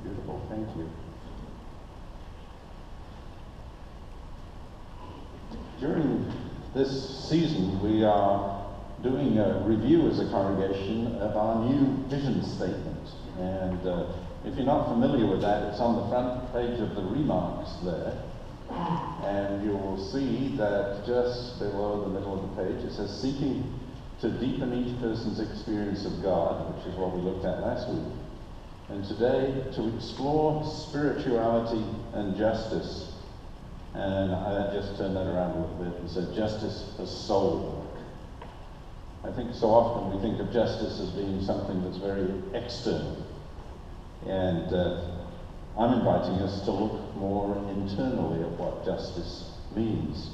Beautiful, thank you. During this season, we are doing a review as a congregation of our new vision statement. And if you're not familiar with that, it's on the front page of the remarks there. And you will see that just below the middle of the page, it says, seeking to deepen each person's experience of God, which is what we looked at last week. And today, to explore spirituality and justice. And I just turned that around a little bit and said, justice for soul work. I think so often we think of justice as being something that's very external. And I'm inviting us to look more internally at what justice means.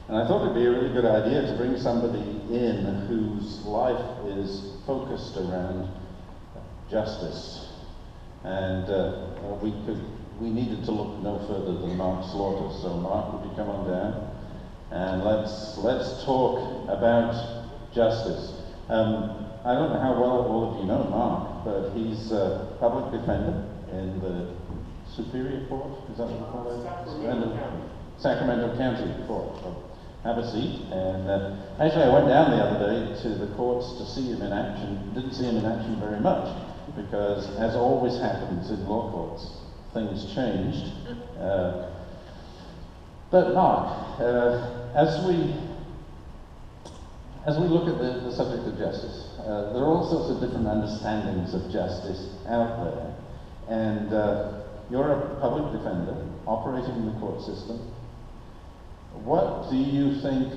And I thought it'd be a really good idea to bring somebody in whose life is focused around justice. And we needed to look no further than Mark Slaughter. So Mark, would you come on down? And let's talk about justice. I don't know how well all of you know Mark, but he's a public defender in the Superior Court, is that what you call it? Sacramento County Court. So have a seat. And actually I went down the other day to the courts to see him in action. Didn't see him in action very much, because as always happens in law courts, things changed. But Mark, as we look at the subject of justice, there are all sorts of different understandings of justice out there. And you're a public defender operating in the court system. What do you think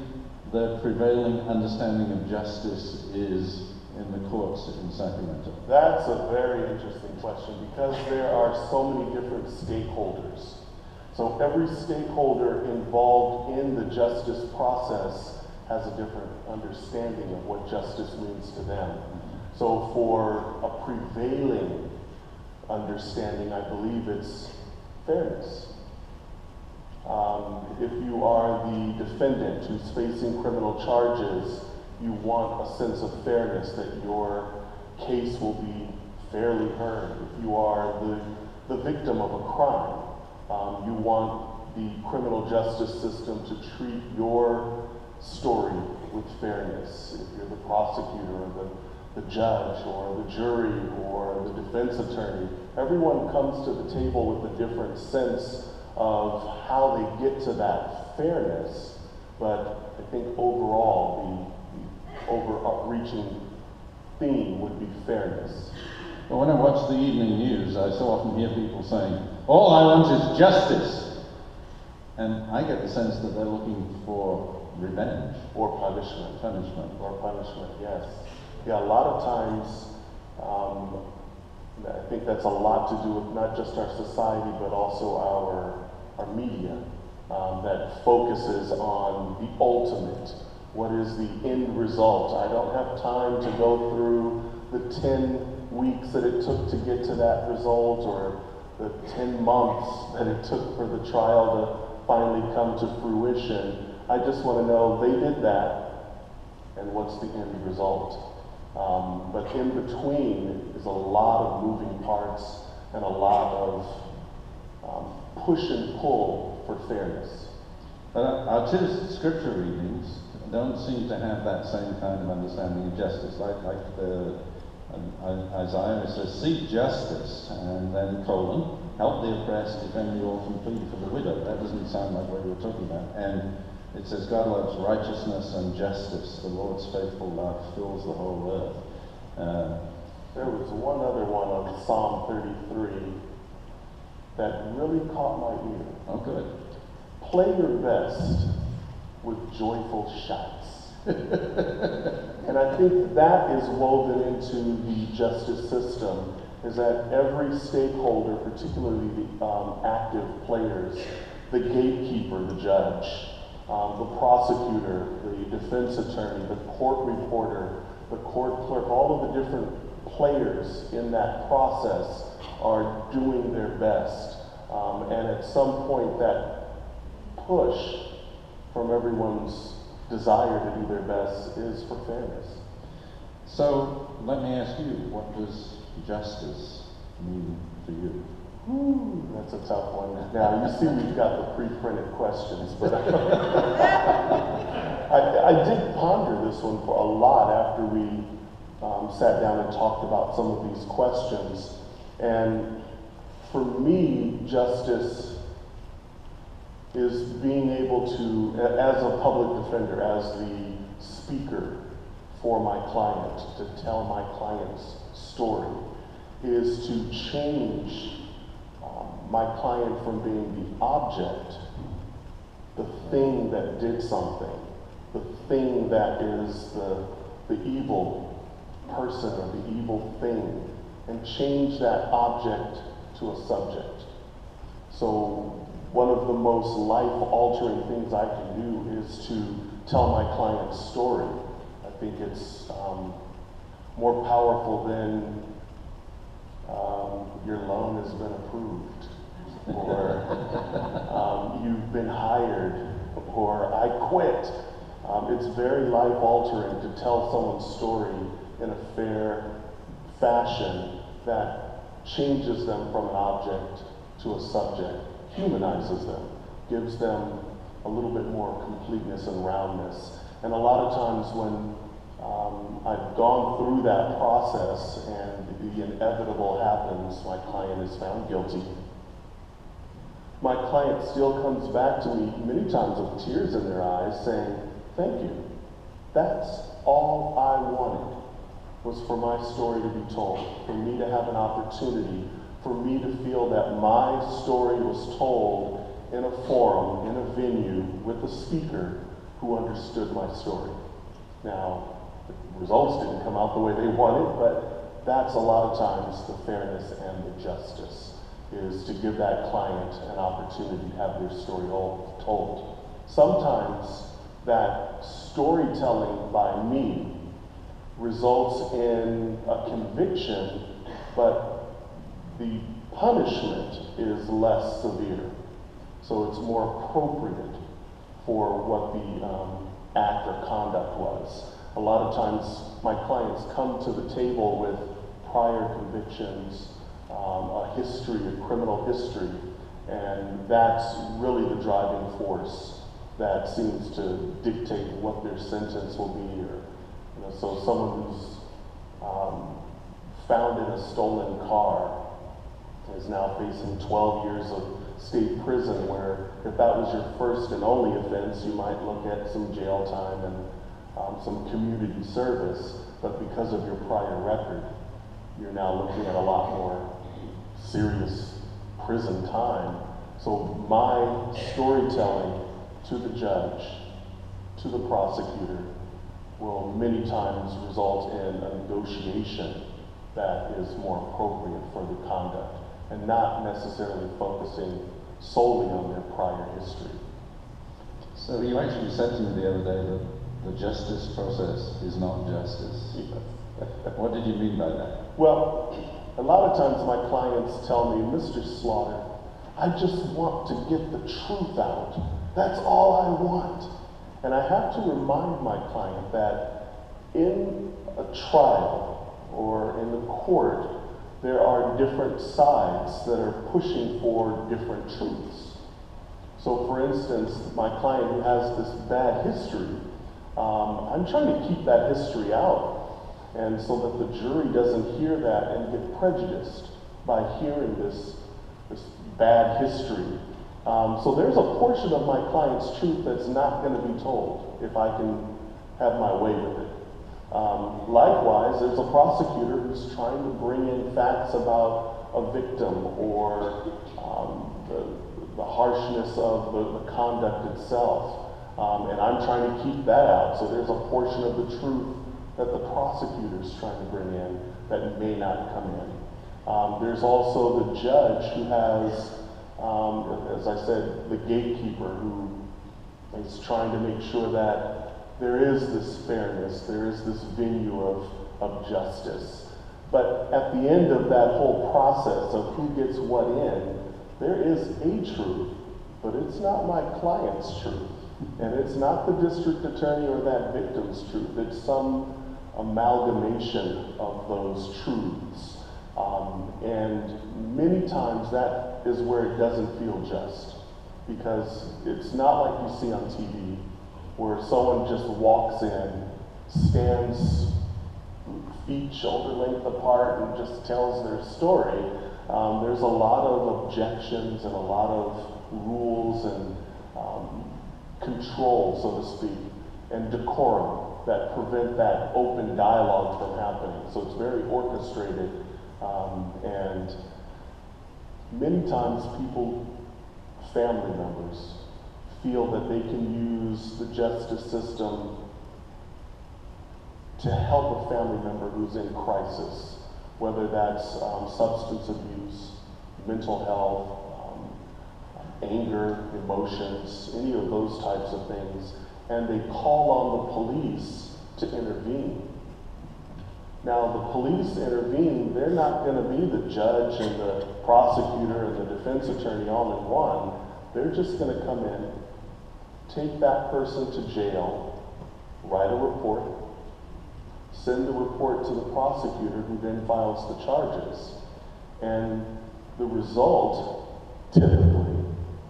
the prevailing understanding of justice is in the courts in Sacramento? That's a very interesting question, because there are so many different stakeholders. So every stakeholder involved in the justice process has a different understanding of what justice means to them. So for a prevailing understanding, I believe it's fairness. If you are the defendant who's facing criminal charges, you want a sense of fairness, that your case will be fairly heard. If you are the victim of a crime, you want the criminal justice system to treat your story with fairness. If you're the prosecutor or the judge or the jury or the defense attorney, everyone comes to the table with a different sense of how they get to that fairness. But I think overall, the overreaching theme would be fairness. But when I watch the evening news, I so often hear people saying, all I want is justice. And I get the sense that they're looking for revenge. Or punishment. Punishment. Or punishment, yes. Yeah, a lot of times, I think that's a lot to do with not just our society, but also our media, that focuses on the ultimate. What is the end result? I don't have time to go through the 10 weeks that it took to get to that result, or the 10 months that it took for the trial to finally come to fruition. I just want to know they did that, and what's the end result? But in between is a lot of moving parts and a lot of push and pull for fairness. But our two scripture readings don't seem to have that same kind of understanding of justice. Like Isaiah, it says, seek justice, and then colon, help the oppressed, defend the orphan, plead for the widow. That doesn't sound like what we were talking about. And it says, God loves righteousness and justice. The Lord's faithful love fills the whole earth. There was one other one on Psalm 33 that really caught my ear. Oh, good. Play your best with joyful shouts. And I think that is woven into the justice system, is that every stakeholder, particularly the active players, the gatekeeper, the judge, the prosecutor, the defense attorney, the court reporter, the court clerk, all of the different players in that process are doing their best. And at some point, that push from everyone's desire to do their best is for fairness. So let me ask you, what does justice mean for you? Ooh, that's a tough one. Now, you see we've got the pre-printed questions, but I did ponder this one for a lot after we sat down and talked about some of these questions. And for me, justice is being able to, as a public defender, as the speaker for my client, to tell my client's story, is to change my client from being the object, the thing that did something, the thing that is the evil person or the evil thing, and change that object to a subject. So one of the most life-altering things I can do is to tell my client's story. I think it's more powerful than your loan has been approved, or you've been hired, or I quit. It's very life-altering to tell someone's story in a fair fashion that changes them from an object to a subject, humanizes them, gives them a little bit more completeness and roundness. And a lot of times when I've gone through that process and the inevitable happens, my client is found guilty, my client still comes back to me many times with tears in their eyes saying, "Thank you. That's all I wanted, was for my story to be told, for me to have an opportunity, for me to feel that my story was told in a forum, in a venue, with a speaker who understood my story." Now, the results didn't come out the way they wanted, but that's a lot of times the fairness and the justice, is to give that client an opportunity to have their story told. Sometimes that storytelling by me results in a conviction, but the punishment is less severe. So it's more appropriate for what the act or conduct was. A lot of times my clients come to the table with prior convictions, a history, a criminal history, and that's really the driving force that seems to dictate what their sentence will be. Or, so someone who's found in a stolen car is now facing 12 years of state prison, where if that was your first and only offense, you might look at some jail time and some community service, but because of your prior record, you're now looking at a lot more serious prison time. So my storytelling to the judge, to the prosecutor, will many times result in a negotiation that is more appropriate for the conduct, and not necessarily focusing solely on their prior history. So you actually said to me the other day that the justice process is not justice. What did you mean by that? Well, a lot of times my clients tell me, "Mr. Slaughter, I just want to get the truth out. That's all I want." And I have to remind my client that in a trial or in the court, there are different sides that are pushing for different truths. So for instance, my client who has this bad history, I'm trying to keep that history out, and so that the jury doesn't hear that and get prejudiced by hearing this bad history. So there's a portion of my client's truth that's not going to be told if I can have my way with it. Likewise, there's a prosecutor who's trying to bring in facts about a victim or the harshness of the conduct itself. And I'm trying to keep that out. So there's a portion of the truth that the prosecutor's trying to bring in that may not come in. There's also the judge who has, as I said, the gatekeeper who is trying to make sure that there is this fairness, there is this venue of justice. But at the end of that whole process of who gets what in, there is a truth, but it's not my client's truth. And it's not the district attorney or that victim's truth. It's some amalgamation of those truths. And many times that is where it doesn't feel just, because it's not like you see on TV where someone just walks in, stands feet shoulder length apart and just tells their story. There's a lot of objections and a lot of rules and control, so to speak, and decorum that prevent that open dialogue from happening. So it's very orchestrated, and many times people, family members, feel that they can use the justice system to help a family member who's in crisis, whether that's substance abuse, mental health, anger, emotions, any of those types of things, and they call on the police to intervene. Now, the police intervene, they're not going to be the judge and the prosecutor and the defense attorney all in one. They're just going to come in, take that person to jail, write a report, send the report to the prosecutor, who then files the charges. And the result, typically,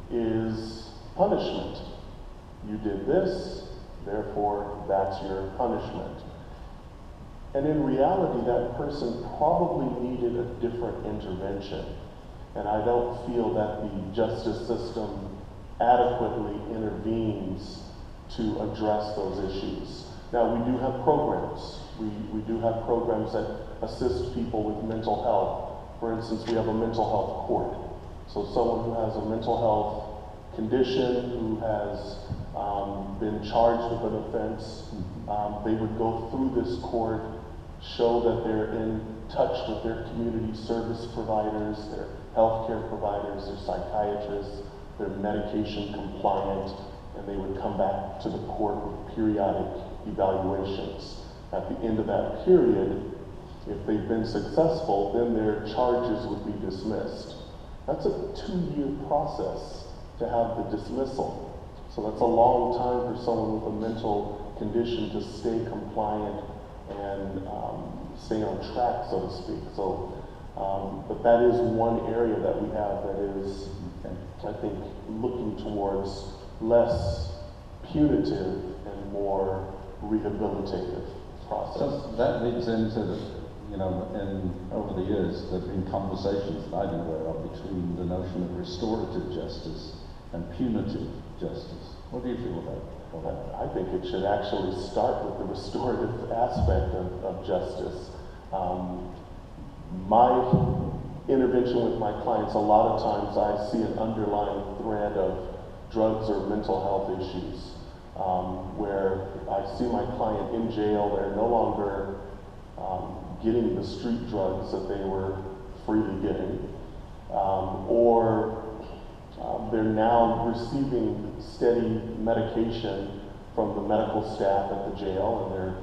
is punishment. You did this, therefore that's your punishment. And in reality, that person probably needed a different intervention. And I don't feel that the justice system adequately intervenes to address those issues. Now, we do have programs. We do have programs that assist people with mental health. For instance, we have a mental health court. So someone who has a mental health condition, who has been charged with an offense, they would go through this court, show that they're in touch with their community service providers, their healthcare providers, their psychiatrists, they're medication compliant, and they would come back to the court with periodic evaluations. At the end of that period, if they've been successful, then their charges would be dismissed. That's a 2-year process to have the dismissal. So that's a long time for someone with a mental condition to stay compliant and stay on track, so to speak. So, but that is one area that we have that is, I think, looking towards less punitive and more rehabilitative process. So that leads into the, over the years, there have been conversations that I've been aware of between the notion of restorative justice and punitive justice. What do you feel about that? I think it should actually start with the restorative aspect of justice. My intervention with my clients, a lot of times I see an underlying thread of drugs or mental health issues, where I see my client in jail, they're no longer getting the street drugs that they were freely getting, or they're now receiving steady medication from the medical staff at the jail, and they're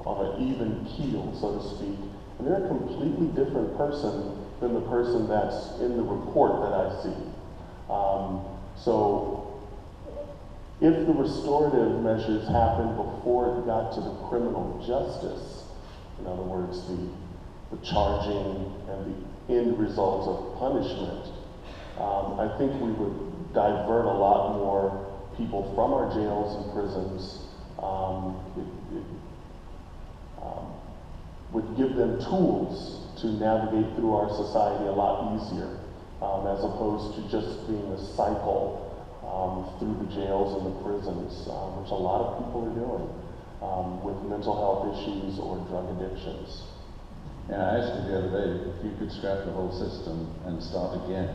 on an even keel, so to speak. And they're a completely different person than the person that's in the report that I see. So if the restorative measures happened before it got to the criminal justice, in other words, the charging and the end result of punishment, I think we would divert a lot more people from our jails and prisons. It would give them tools to navigate through our society a lot easier, as opposed to just being a cycle through the jails and the prisons, which a lot of people are doing with mental health issues or drug addictions. Yeah, I asked you the other day, if you could scrap the whole system and start again,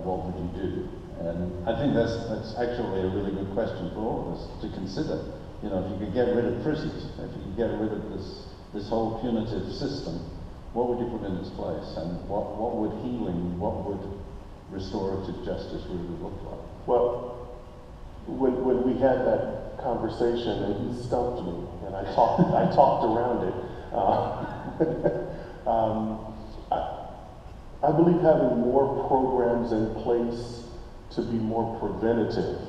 what would you do? And I think that's actually a really good question for all of us to consider. If you could get rid of prisons, if you could get rid of this whole punitive system, what would you put in its place? And what would healing, what would restorative justice really look like? Well, when we had that conversation, and he stumped me, and I talked around it. I believe having more programs in place to be more preventative,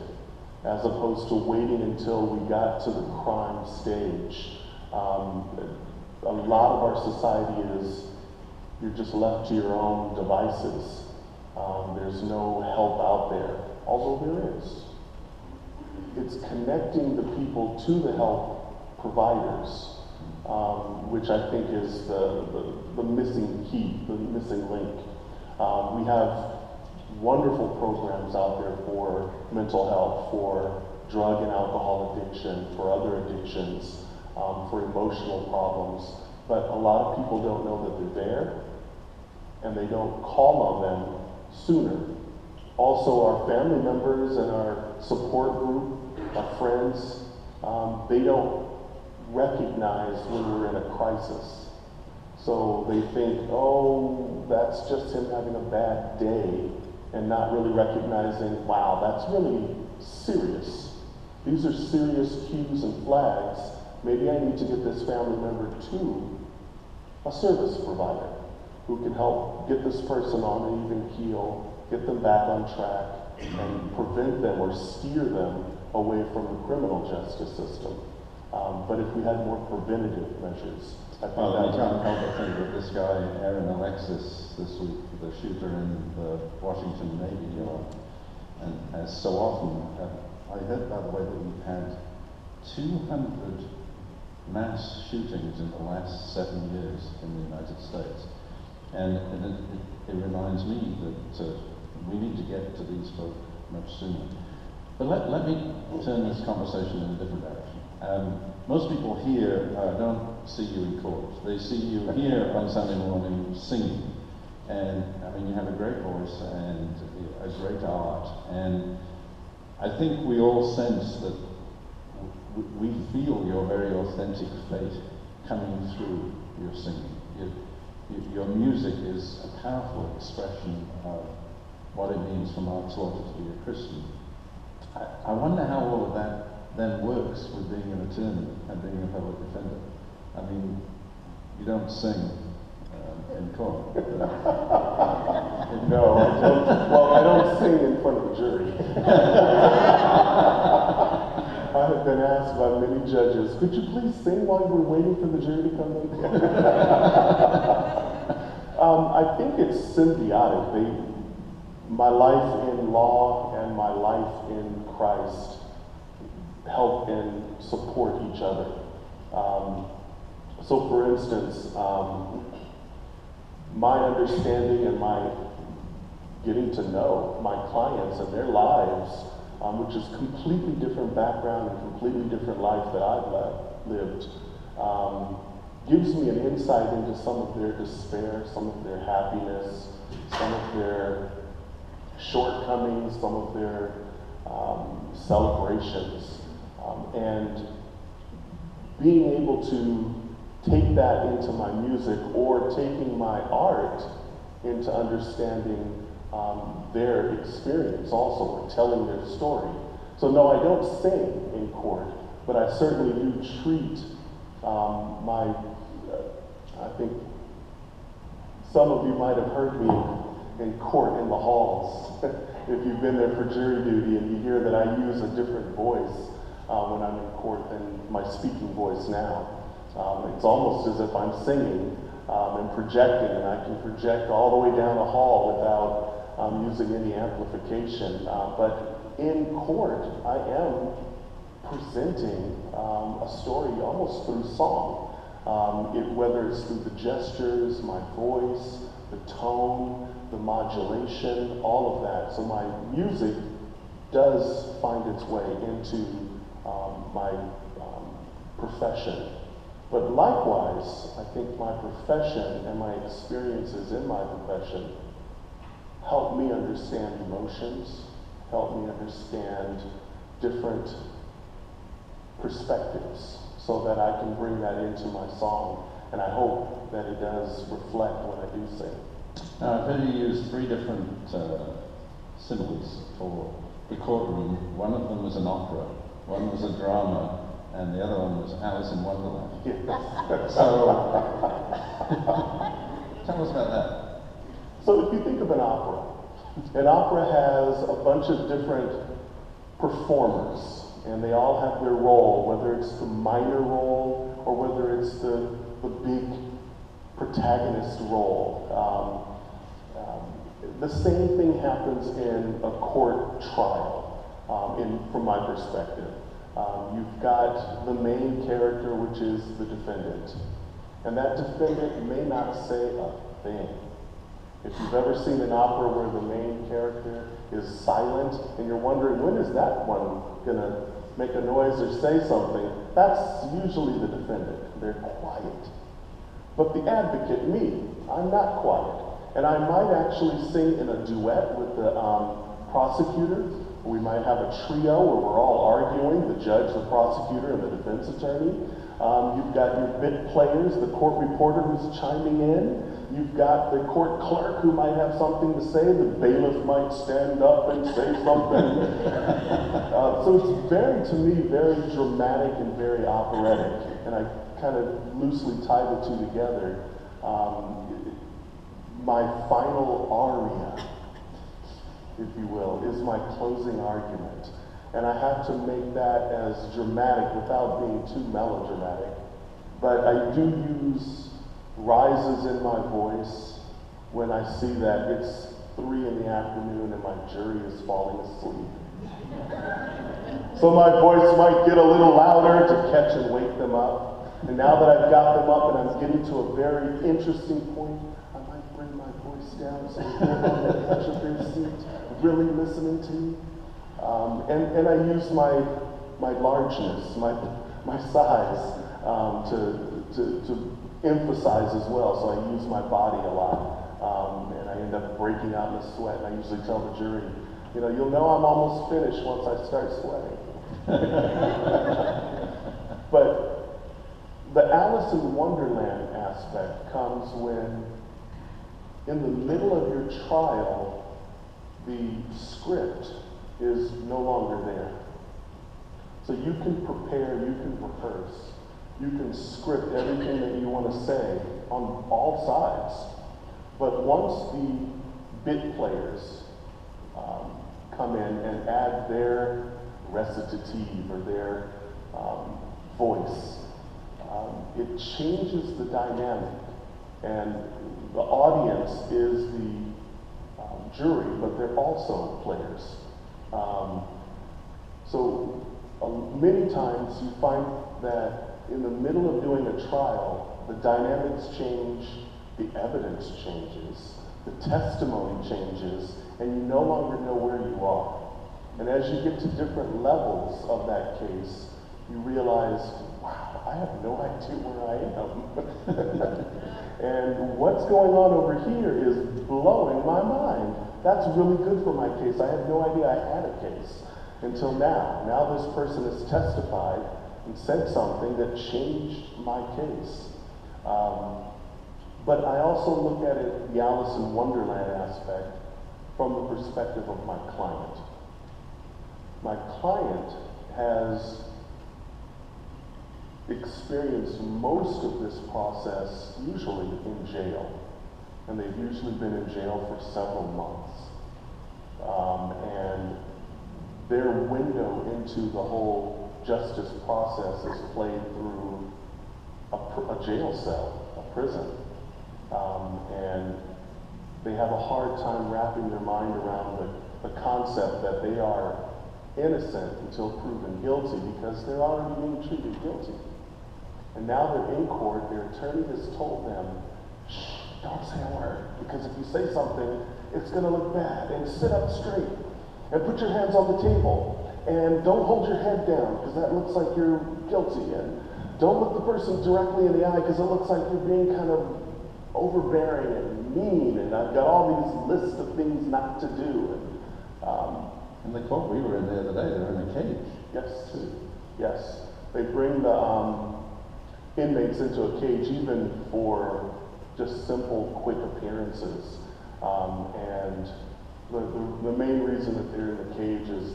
as opposed to waiting until we got to the crime stage. A lot of our society is you're just left to your own devices. There's no help out there, although there is. It's connecting the people to the help providers, which I think is the missing key, the missing link. We have wonderful programs out there for mental health, for drug and alcohol addiction, for other addictions, for emotional problems, but a lot of people don't know that they're there, and they don't call on them sooner. Also, our family members and our support group, our friends, they don't recognize when we're in a crisis. So they think, oh, that's just him having a bad day, and not really recognizing, wow, that's really serious. These are serious cues and flags. Maybe I need to get this family member to a service provider who can help get this person on an even keel, get them back on track, and prevent them or steer them away from the criminal justice system. But if we had more preventative measures, I think well, you can't help but think that this guy, Aaron Alexis, this week, the shooter in the Washington Navy Yard, and as so often, I heard, by the way, that we've had 200 mass shootings in the last 7 years in the United States. And it reminds me that we need to get to these folk much sooner. But let me turn this conversation in a different direction. Most people here don't see you in court. They see you here on Sunday morning singing. And I mean, you have a great voice and a great art. And I think we all sense that we feel your very authentic faith coming through your singing. Your music is a powerful expression of what it means for Mark Slaughter to be a Christian. I wonder how all of that then works with being an attorney and being a public defender. I mean, you don't sing in court. No, I don't. Well, I don't sing in front of a jury. I have been asked by many judges, could you please sing while we're waiting for the jury to come in? I think it's symbiotic. My life in law and my life in Christ help and support each other. So for instance, my understanding and my getting to know my clients and their lives, which is completely different background and completely different life that I've lived, gives me an insight into some of their despair, some of their happiness, some of their shortcomings, some of their celebrations. And being able to take that into my music, or taking my art into understanding their experience also, or telling their story. So no, I don't sing in court, but I certainly do treat I think some of you might have heard me in court in the halls. If you've been there for jury duty and you hear that I use a different voice when I'm in court than my speaking voice now. It's almost as if I'm singing and projecting, and I can project all the way down the hall without using any amplification. But in court, I am presenting a story almost through song. Whether it's through the gestures, my voice, the tone, the modulation, all of that. So my music does find its way into my profession. But likewise, I think my profession and my experiences in my profession help me understand emotions, help me understand different perspectives, so that I can bring that into my song. And I hope that it does reflect when I do sing. Now, I've heard you use 3 different similes for the courtroom. One of them was an opera, one was a drama, and the other one was Alice in Wonderland. Yes. So, tell us about that. So if you think of an opera has a bunch of different performers, and they all have their role, whether it's the minor role or whether it's the big protagonist role. The same thing happens in a court trial, from my perspective. You've got the main character, which is the defendant. And that defendant may not say a thing. If you've ever seen an opera where the main character is silent, and you're wondering, when is that one gonna make a noise or say something, that's usually the defendant. They're quiet. But the advocate, me, I'm not quiet. And I might actually sing in a duet with the prosecutor. We might have a trio where we're all arguing, the judge, the prosecutor, and the defense attorney. You've got your bit players, the court reporter who's chiming in. You've got the court clerk who might have something to say. The bailiff might stand up and say something. So it's to me, very dramatic and very operatic. And I kind of loosely tie the two together. My final aria, if you will, is my closing argument. And I have to make that as dramatic without being too melodramatic. But I do use rises in my voice when I see that it's 3 in the afternoon and my jury is falling asleep. So my voice might get a little louder to catch and wake them up. And now that I've got them up and I'm getting to a very interesting point, I might bring my voice down so they're on the edge of their seat, really listening to me. And I use my largeness, my size to emphasize as well. So I use my body a lot, and I end up breaking out in a sweat. And I usually tell the jury, you'll know I'm almost finished once I start sweating. But the Alice in Wonderland aspect comes when, in the middle of your trial, the script is no longer there. So you can prepare, you can rehearse, you can script everything that you want to say on all sides. But once the bit players come in and add their recitative or their voice, it changes the dynamic. And the audience is the jury, but they're also players. So many times you find that in the middle of doing a trial, the dynamics change, the evidence changes, the testimony changes, and you no longer know where you are. And as you get to different levels of that case, you realize, wow, I have no idea where I am. And what's going on over here is blowing my mind. That's really good for my case. I had no idea I had a case until now. Now this person has testified and said something that changed my case. But I also look at it, the Alice in Wonderland aspect, from the perspective of my client. My client has experienced most of this process usually in jail. And they've usually been in jail for several months. And their window into the whole justice process is played through a jail cell, a prison. And they have a hard time wrapping their mind around the concept that they are innocent until proven guilty, because they're already being treated guilty. And now they're in court, their attorney has told them, shh, don't say a word, because if you say something, it's gonna look bad, and sit up straight, and put your hands on the table, and don't hold your head down, because that looks like you're guilty, and don't look the person directly in the eye, because it looks like you're being kind of overbearing and mean, and I've got all these lists of things not to do. And the court we were in the other day, they were in a cage. Yes, yes. They bring the inmates into a cage even for just simple, quick appearances. And the main reason that they're in the cage is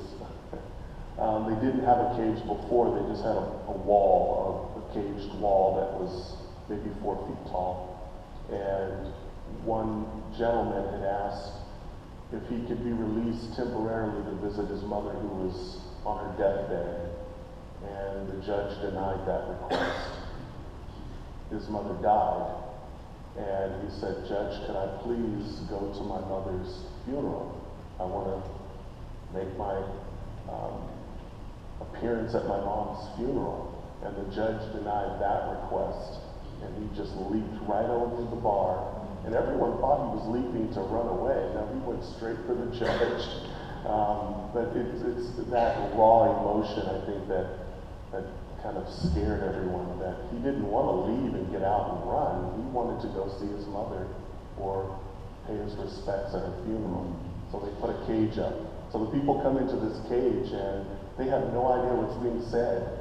they didn't have a cage before, they just had a wall, a caged wall that was maybe 4 feet tall. And one gentleman had asked if he could be released temporarily to visit his mother who was on her deathbed. And the judge denied that request. His mother died. And he said, "Judge, could I please go to my mother's funeral? I want to make my appearance at my mom's funeral." And the judge denied that request. And he just leaped right over the bar. And everyone thought he was leaping to run away. Now, he went straight for the judge. But it's that raw emotion, I think, that kind of scared everyone, that he didn't want to leave and get out and run. He wanted to go see his mother or pay his respects at her funeral. So they put a cage up. So the people come into this cage and they have no idea what's being said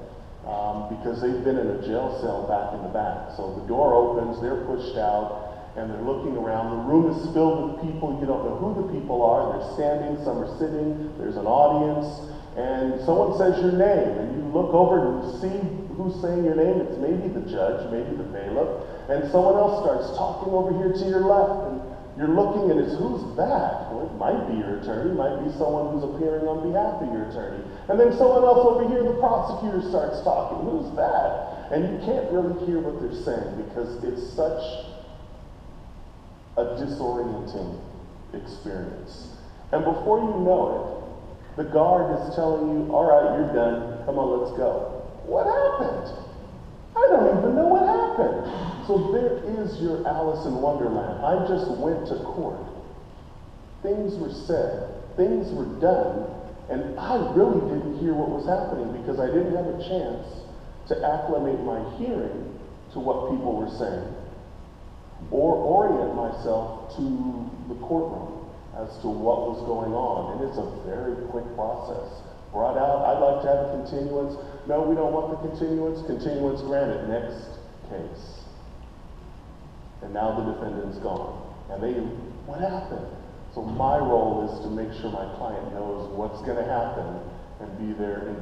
because they've been in a jail cell back in the back. So the door opens, they're pushed out, and they're looking around. The room is filled with people. You don't know who the people are. They're standing, some are sitting. There's an audience. And someone says your name, and you look over and see who's saying your name. It's maybe the judge, maybe the bailiff. And someone else starts talking over here to your left. And you're looking, and it's, who's that? Well, it might be your attorney. It might be someone who's appearing on behalf of your attorney. And then someone else over here, the prosecutor, starts talking. Who's that? And you can't really hear what they're saying because it's such a disorienting experience. And before you know it, the guard is telling you, "All right, you're done. Come on, let's go." What happened? I don't even know what happened. So there is your Alice in Wonderland. I just went to court. Things were said, things were done, and I really didn't hear what was happening because I didn't have a chance to acclimate my hearing to what people were saying or orient myself to the courtroom as to what was going on. And it's a very quick process. Brought out, "I'd like to have a continuance." "No, we don't want the continuance." "Continuance granted." Next case. And now the defendant's gone. And what happened? So my role is to make sure my client knows what's going to happen and be there in